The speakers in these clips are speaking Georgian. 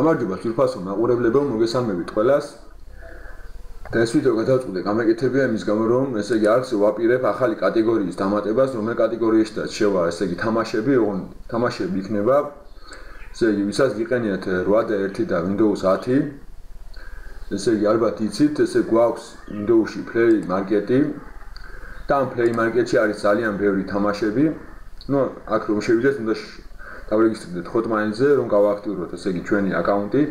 გამარჯობა ძვირფასო მაყურებლებო, მოგესალმებით ყველას. და ეს ვიდეო გადავწყვიტე გამეკეთებია იმის გამო, რომ ესე იგი არც ვაპირებ ახალი კატეგორიის დამატებას, რომელ კატეგორიაშიც შევა, ესე იგი თამაშები, ოღონდ თამაშები იქნება. ესე იგი, ვისაც გიყენიათ 8 და 1 და Windows 10. ესე იგი, ალბათ იცით, ესე გვაქვს Windows-ში Play Market-ი. და ამ Play Market-ში არის ძალიან ბევრი თამაშები. ნუ, აქ რომ შევიდეთ, უნდა დავრეგისტრირდეთ Hotmail-ზე, რომ გავაქტიუროთ, ესე იგი, ჩვენი აკაუნტი.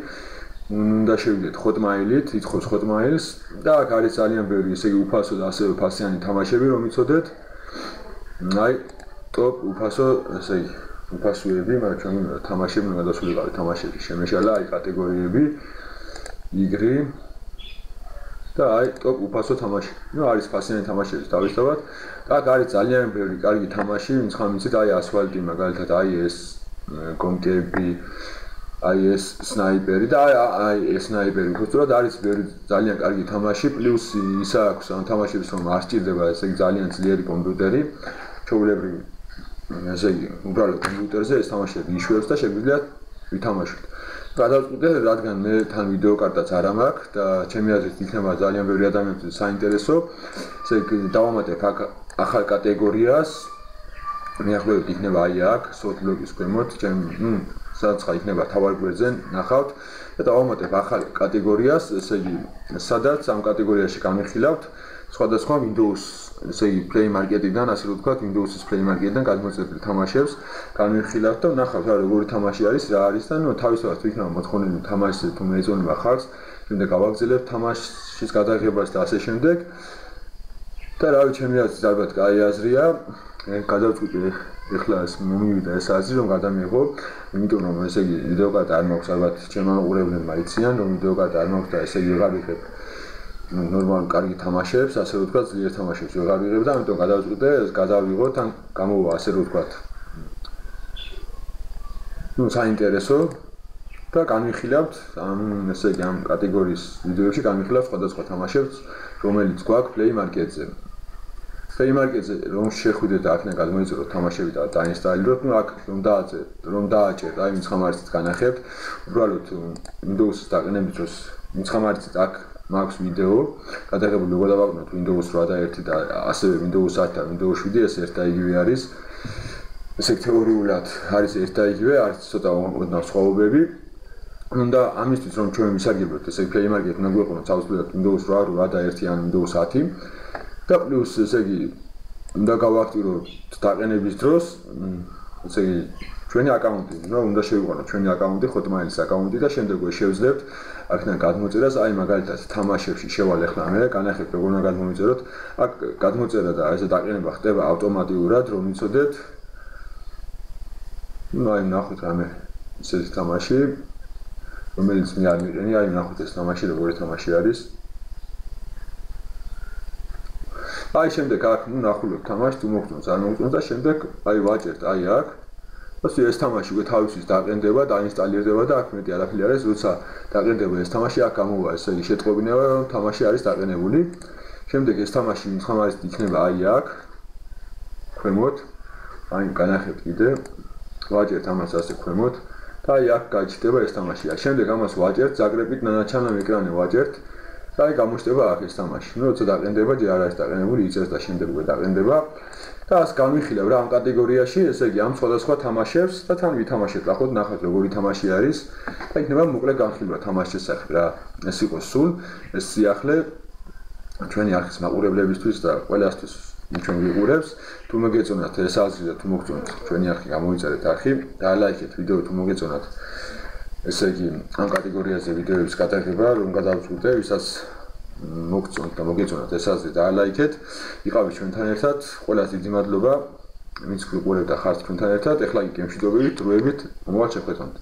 უნდა შევიდეთ Hotmail-ით, იცხოვს Hotmail-ს და აქ არის ძალიან ბევრი, ესე იგი, უფასო და ასევე ფასიანი თამაშები, რომ იცოდეთ. აი, ტოპ უფასო, ესე იგი, უფასოები, მაგრამ ჩვენ თამაშები უნდა გადავსულიყავით თამაშები. შემეშალა აი კატეგორიები, იგრი და აი ტოპ უფასო თამაში. ნუ არის ფასიანი თამაშები დავისწავად. და აქ არის ძალიან ბევრი კარგი თამაში, ვინც ხომ იცით, აი ასფალტი, მაგალითად, აი ეს გონკები, აი ეს სნაიპერი და აი ეს სნაიპერი უბრალოდ არის ბევრი ძალიან კარგი თამაში, პლუს ის აქვს ამ თამაშებს რომ არ სჭირდება ესე იგი ძალიან ძლიერი კომპიუტერი, ჩვეულებრივი ესე იგი უბრალოდ კომპიუტერზე ეს თამაშები იშვებს და შეგვიძლია ვითამაშოთ. გადავწყვიტე, რადგან მე თან ვიდეო კარტაც არ მაქვს და ჩემი აზრით იქნება ძალიან ბევრი ადამიანისთვის საინტერესო, ესე იგი დავამატებ აქ ახალ კატეგორიას. მიახლოებით იქნება აი აქ softlock-ის ქვემოთ, სადაც იქნება თავარ გვერდზე ნახავთ და დავამატებ ახალ კატეგორიას, ესე იგი, სადაც ამ კატეგორიაში გამიხილავთ სხვადასხვა Windows, ესე იგი, Play Market-დან, ასე რომ ვთქვათ, Windows-ის Play Market-დან გადმოწერილი თამაშებს გამიხილავთ და ნახავთ რა როგორი თამაში არის, რა არის და ნუ თავისთავად იქნება მოთხოვნილი თამაშზე თუ მეეწონება ხალხს, შემდეგ გავაგრძელებთ თამაშის გადაღებას და ასე შემდეგ. და რავი, ჩემი აზრით ალბათ კაი აზრია. გადავწყვიტე ეხლა ეს მომივიდა ეს აზრი რომ გადამიღო, იმიტომ რომ ესე იგი ვიდეო კარტა არ მაქვს, ალბათ ჩემო მაყურებლებმა იციან რომ ვიდეო კარტა არ მაქვს და ესე იგი ვეღარ ვიღებ ნორმალურ კარგი თამაშებს, ასე რომ ვთქვათ, ძლიერ თამაშებს ვეღარ ვიღებ და ამიტომ გადავწყვიტე ეს გადავიღოთ, ან გამოვა ასე რომ ვთქვათ. ნუ საინტერესო და განვიხილავთ ამ ესე იგი ამ კატეგორიის ვიდეოებში განვიხილავთ სხვადასხვა თამაშებს, რომელიც გვაქვს Play Market-ზე. Play Market-ზე რომ შეხვიდეთ და აქედან გადმოიწეროთ თამაშები და დაინსტალიროთ, ნუ აქ რომ დააჭერთ, აი მიცხრამარიცით განახებთ, უბრალოდ Windows-ის დაყენების დროს მიცხრამარიცით აქ მაქვს ვიდეო, გადაღებული როგორ დავაკვნოთ Windows 8 და 1 და ასევე Windows 10 და Windows 7 ეს ერთ და იგივე არის. ესე თეორიულად არის ერთ და იგივე, არის ცოტა უამრავი სხვაობები. უნდა ამისთვის რომ ჩვენ ვისარგებლოთ, ესე Play Market უნდა გვეყოლოთ თავისუფლად Windows 8 და 1 ან Windows 10. და პლუს ესე იგი უნდა გავაქტიუროთ დაყენების დროს ესე იგი ჩვენი აკაუნტი, უნდა შევიყვანოთ ჩვენი აკაუნტი, Hotmail-ის აკაუნტი და შემდეგ შევძლებთ აქედან გადმოწერას, აი მაგალითად თამაშებში შევალ ახლა მე, განახებთ როგორ უნდა გადმოიწეროთ. აქ გადმოწერა და ესე დაყენება ხდება ავტომატურად, რომ იცოდეთ. ნუ აი ნახოთ რამე ესეთი თამაში, რომელიც მე არ მიყენი, აი ნახოთ ეს თამაში როგორი თამაში არის. აი შემდეგ აქ ნუ ნახულობთ თამაშს, თუ მოგწონს არ მოგწონს და შემდეგ აი ვაჭერთ აი აქ. ასე ეს თამაში უკვე თავისთვის დაყენდება, დაინსტალირდება და აქ მეტი არაფერი არ არის, როცა დაყენდება ეს თამაში, აქ გამოვა ესე იგი შეტყობინება, რომ თამაში არის დაყენებული. შემდეგ ეს თამაში მიცხრამარიცით იქნება აი აქ ქვემოთ. აი განახებთ კიდე. ვაჭერთ ამას ასე ქვემოთ და აი აქ გაჩნდება ეს თამაში. შემდეგ ამას ვაჭერთ, ზაკრებით ნანაჩამი ეკრანი ვაჭერთ. და აი გამოჩნდება აქ ეს თამაში. ნუ როცა დაყენდება, ჯერ არ არის დაყენებული, იწერს და შემდეგ უკვე დაყენდება. და ას განვიხილავ რა ამ კატეგორიაში, ესე იგი ამ სხვადასხვა თამაშებს და თან ვითამაშეთ. ახლა ნახეთ როგორი თამაში არის და იქნება მოკლე განხილვა თამაშის შესახებ რა. ეს იყოს სულ ეს სიახლე ჩვენი არხის მაყურებლებისთვის და ყველასთვის ჩვენ ვიყურებს. თუ მოგეწონათ ეს აზრი და თუ მოგწონთ ჩვენი არხი გამოიწერეთ არხი და ლაიქეთ ვიდეო თუ მოგეწონათ. ესე იგი ამ კატეგორიაზე ვიდეოების გადაღება რომ გადავწყვიტე, ვისაც მოგწონთ და მოგეწონათ ეს აზრი და ლაიქეთ. იყავით ჩვენთან ერთად, ყველას დიდი მადლობა, ვინც გვიყურებთ და ხართ ჩვენთან ერთად. ეხლა კი გემშვიდობებით, დროებით, მომავალ შეხვედრამდე.